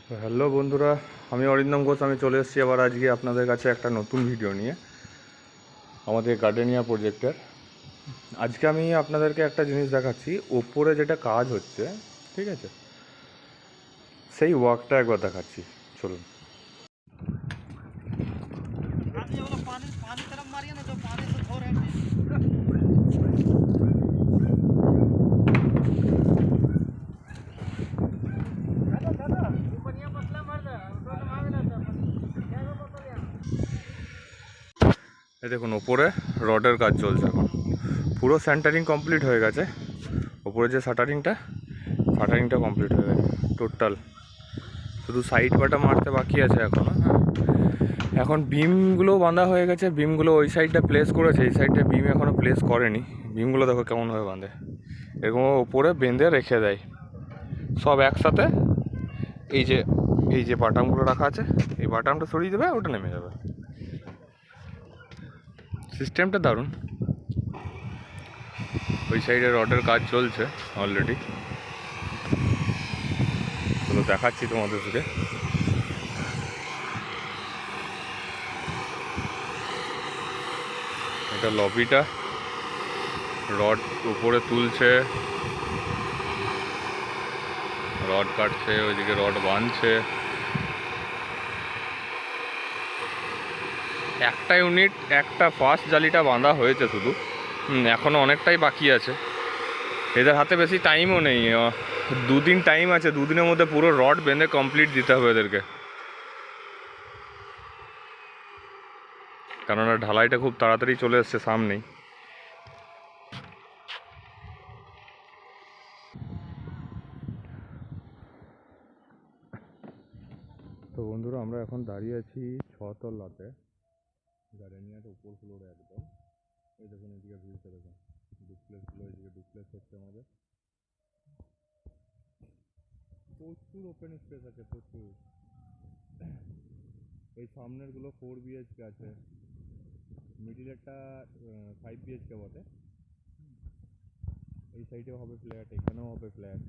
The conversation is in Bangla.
হ্যালো বন্ধুরা, আমি অরিন্দম ঘোষ। আমি চলে এসেছি আবার আজকে আপনাদের কাছে একটা নতুন ভিডিও নিয়ে আমাদের গার্ডেনিয়া প্রজেক্টের। আজকে আমি আপনাদেরকে একটা জিনিস দেখাচ্ছি, ওপরে যেটা কাজ হচ্ছে, ঠিক আছে, সেই ওয়ার্কটা একবার দেখাচ্ছি, চলুন। এই দেখুন, ওপরে রডের কাজ চলছে এখন। পুরো সেন্টারিং কমপ্লিট হয়ে গেছে। ওপরে যে শাটারিংটা কমপ্লিট হয়ে গেছে টোটাল। শুধু সাইড বাটা মারতে বাকি আছে এখনও। হ্যাঁ, এখন বিমগুলো বাঁধা হয়ে গেছে। বিমগুলো ওই সাইডটা প্লেস করেছে, এই সাইডটা বিম এখনও প্লেস করেনি। বিমগুলো দেখো কেমনভাবে বাঁধে, এরকম ওপরে বেঁধে রেখে দেয় সব একসাথে। এই যে বাটামগুলো রাখা আছে, এই বাটামটা সরিয়ে দেবে, ওটা নেমে যাবে। সিস্টেমটা দারুণ। ওই সাইডে রডের কাজ চলছে অলরেডি, তো দেখাচ্ছি তোমাদের থেকে। এটা লবিটা, রড উপরে তুলছে, রড কাটছে, ওইদিকে রড বাঁধছে। একটা ইউনিট, একটা ফার্স্ট জালিটা বাঁধা হয়েছে শুধু, এখনও অনেকটাই বাকি আছে। এদের হাতে বেশি টাইমও নেই, দুদিন টাইম আছে। দুদিনের মধ্যে পুরো রড বেঁধে কমপ্লিট দিতে হবে এদেরকে, কেননা ঢালাইটা খুব তাড়াতাড়ি চলে এসছে সামনেই। তো বন্ধুরা, আমরা এখন দাঁড়িয়ে আছি ছতলাতে, গার্ডেনিয়ার উপর ফ্লোরে একদম। এই দেখুন, এদিকে ভিউটা দেখুন, ডুপ্লেক্সগুলো, এদিকে ডুপ্লেক্স হচ্ছে আমাদের। প্রচুর ওপেন স্পেস আছে, প্রচুর। এই সামনেরগুলো 4 বিএইচকে আছে, মিডিলেরটা 5 বিএইচকে বটে। এই সাইডেও হবে ফ্ল্যাট, এখানেও হবে ফ্ল্যাট।